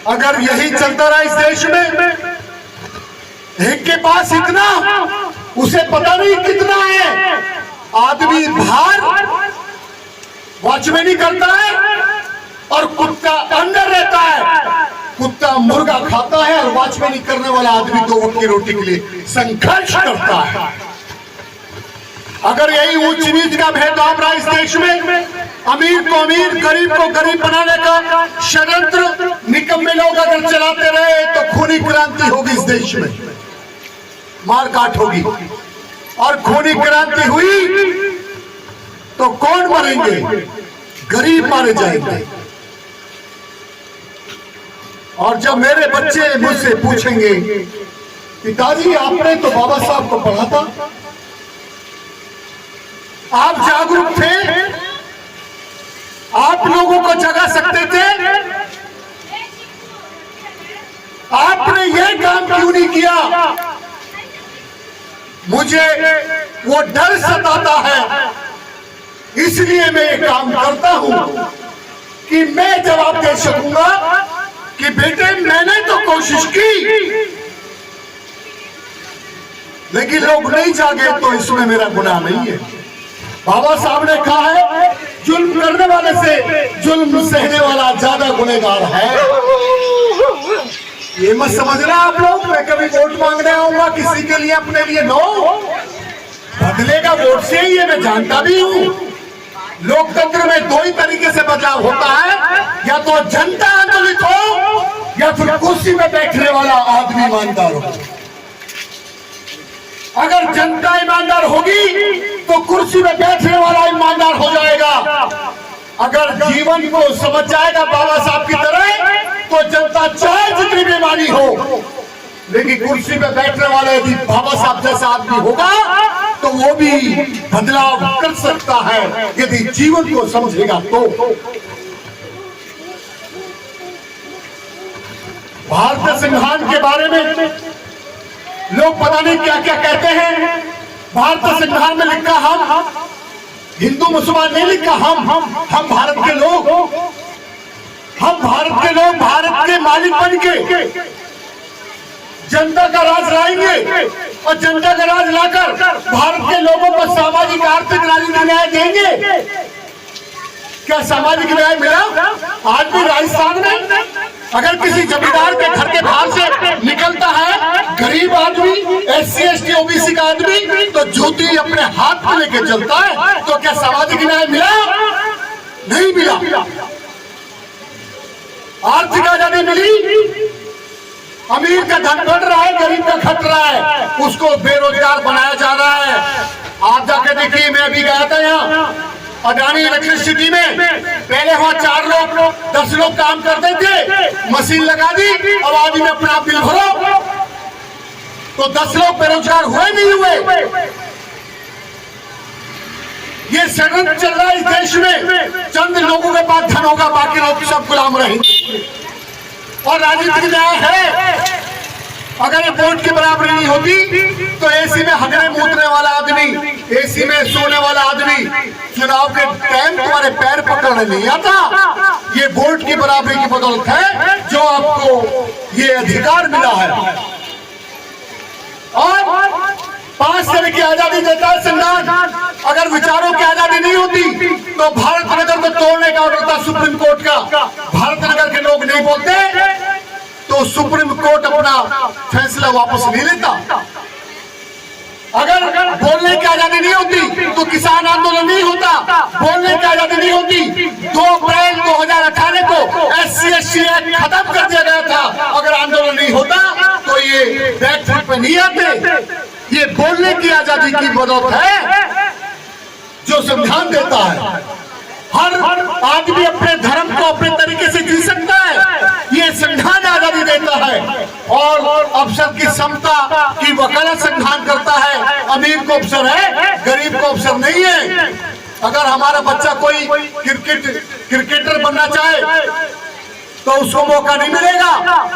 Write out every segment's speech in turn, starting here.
अगर यही चलता रहा इस देश में, एक के पास इतना, उसे पता नहीं कितना है। आदमी बाहर वॉचमैनी करता है और कुत्ता अंदर रहता है। कुत्ता मुर्गा खाता है और वॉचमैनी करने वाला आदमी 2 वक्त की रोटी के लिए संघर्ष करता है। अगर यही ऊंच नीच का भेदभाव रहा इस देश में, अमीर को अमीर, गरीब को गरीब बनाने का षड्यंत्र निकम्मे लोग अगर चलाते रहे तो खूनी क्रांति होगी इस देश में, मारकाट होगी। और खूनी क्रांति हुई तो कौन मरेंगे? गरीब मारे जाएंगे। और जब मेरे बच्चे मुझसे पूछेंगे, पिताजी आपने तो बाबा साहब को पढ़ा था, आप जागरूक थे, आप लोगों को जगा सकते थे, आपने यह काम क्यों नहीं किया? मुझे वो डर सताता है, इसलिए मैं ये काम करता हूं कि मैं जवाब दे सकूंगा कि बेटे मैंने तो कोशिश की, लेकिन लोग नहीं जागे तो इसमें मेरा गुनाह नहीं है। बाबा साहब ने कहा है, जुल्म करने वाले से जुल्म सहने वाला ज्यादा गुनहगार है। ये मत समझना आप लोग मैं कभी वोट मांगने आऊंगा किसी के लिए, अपने लिए। नो, बदलेगा वोट से ही, ये मैं जानता भी हूं। लोकतंत्र में 2 ही तरीके से बदलाव होता है, या तो जनता आंदोलित हो या फिर कुर्सी में बैठने वाला आदमी ईमानदार हो। अगर जनता ईमानदार होगी तो कुर्सी में बैठने वाला ईमानदार हो जाएगा। अगर जीवन को समझ जाएगा बाबा साहब की तरह तो जनता चाहे जितनी बीमारी हो, लेकिन कुर्सी में बैठने वाला यदि बाबा साहब जैसा आदमी होगा तो वो भी बदलाव कर सकता है यदि जीवन को समझेगा तो। भारतीय संविधान के बारे में लोग पता नहीं क्या क्या कहते हैं। भारतीय संविधान में लिखा हम, हिंदू मुसलमान नहीं लिखा हम भारत के लोग, हम भारत के लोग भारत के मालिक बन के जनता का राज लाएंगे और जनता का राज लाकर भारत के लोगों को सामाजिक आर्थिक राजनीतिक न्याय देंगे। क्या सामाजिक न्याय मिला? आज भी राजस्थान में अगर किसी जमींदार के घर के बाहर से निकलता है गरीब आदमी, SC ST OBC का आदमी, तो जूती अपने हाथ में लेके चलता है, तो क्या सामाजिक न्याय मिला? नहीं मिला। आर्थिक आजादी मिली? अमीर का धन बढ़ रहा है, गरीब का घट रहा है, उसको बेरोजगार बनाया जा रहा है। आप जाके देखिए, मैं अभी गया था यहाँ अडानी इलेक्ट्रिसिटी में, पहले वहां 4 लोग 10 लोग काम करते थे, मशीन लगा दी, अब आदमी अपना बिल भरो, तो 10 लोग बेरोजगार हुए नहीं हुए? ये षड्यंत्र चल रहा है इस देश में। चंद लोगों के पास धन होगा, बाकी लोग सब गुलाम रहेंगे। और राजनीतिक न्याय है, अगर ये वोट की बराबरी नहीं होती तो AC में हगने मूतने वाला आदमी, AC में सोने वाला आदमी चुनाव के टाइम तुम्हारे पैर पकड़ने नहीं आता। ये वोट की बराबरी की बदौलत है जो आपको ये अधिकार मिला है। और 5 तरह की आजादी देता है संविधान। अगर विचारों की आजादी नहीं होती तो भारत नगर को तोड़ने का ऑर्डर था सुप्रीम कोर्ट का। भारत नगर के लोग नहीं बोलते तो सुप्रीम कोर्ट अपना फैसला वापस नहीं लेता। अगर बोलने की आजादी नहीं होती तो किसान आंदोलन नहीं होता। बोलने की आजादी नहीं होती, 2 अप्रैल 2018 को SC ST एक्ट खत्म कर दिया गया था। अगर आंदोलन नहीं होता तो ये बैक फुट पे नहीं आते। ये बोलने की आजादी की बदौलत है जो संविधान देता है। हर आदमी अपने धर्म को अपने तरीके से जी सकता है, ये संविधान आजादी देता है। और अवसर की समता की वकालत संविधान करता है। अमीर को अवसर है, गरीब को अवसर नहीं है। अगर हमारा बच्चा कोई क्रिकेटर बनना चाहे तो उसको मौका नहीं मिलेगा।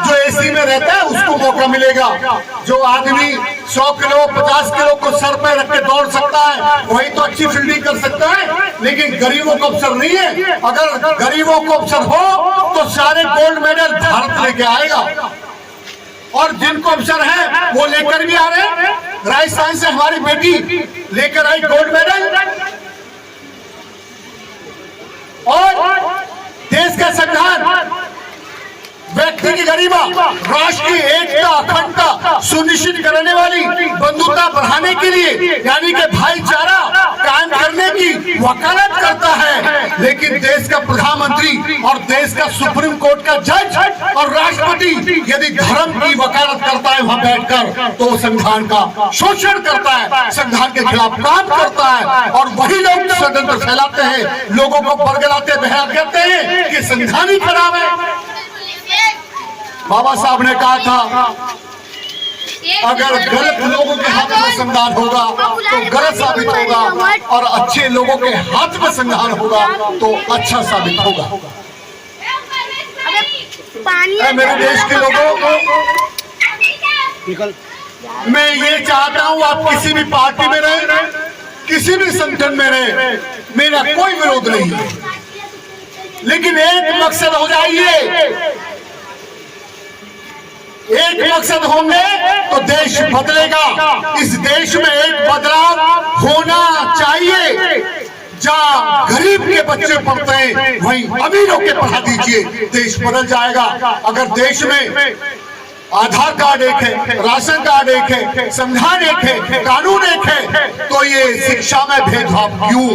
जो एसी में रहता है उसको मौका मिलेगा। जो आदमी 100 किलो 50 किलो को सर पे रख के दौड़ सकता है वही तो अच्छी फील्डिंग कर सकता है। लेकिन गरीबों को अवसर नहीं है। अगर गरीबों को अवसर हो तो सारे गोल्ड मेडल भारत लेके आएगा। और जिनको अवसर है वो लेकर भी आ रहे हैं। राजस्थान से हमारी बेटी लेकर आई गोल्ड मेडल। और देश का संविधान व्यक्ति की गरिमा, राष्ट्र की एकता अखंडता सुनिश्चित करने वाली, बंधुता बढ़ाने के लिए यानी कि भाईचारा कायम करने की वकालत करता है। लेकिन देश का प्रधानमंत्री और देश का सुप्रीम कोर्ट का जज और राष्ट्रपति यदि धर्म की वकालत करता है वहां बैठकर तो संविधान का शोषण करता है, संविधान के खिलाफ काम करता है। और वही लोग षड्यंत्र फैलाते हैं, लोगों को बरगलाते बहरा कहते हैं कि संविधान ही खराब है। बाबा साहब ने कहा था अगर गलत लोगों के हाथ में संविधान होगा तो गलत साबित होगा और अच्छे लोगों के हाथ में संविधान होगा तो अच्छा साबित होगा। मेरे देश के लोगों, मैं ये चाहता हूँ आप किसी भी पार्टी में रहे, किसी भी संगठन में रहे, मेरा कोई विरोध नहीं है। लेकिन एक मकसद हो जाइए, एक मकसद होंगे तो देश बदलेगा। इस देश में एक बदलाव होना चाहिए। जहाँ गरीब के बच्चे पढ़ते हैं वहीं अमीरों के पढ़ा दीजिए, देश बदल जाएगा। अगर देश में आधार कार्ड एक है, राशन कार्ड एक है, संविधान एक है, कानून एक है तो ये शिक्षा में भेदभाव क्यों?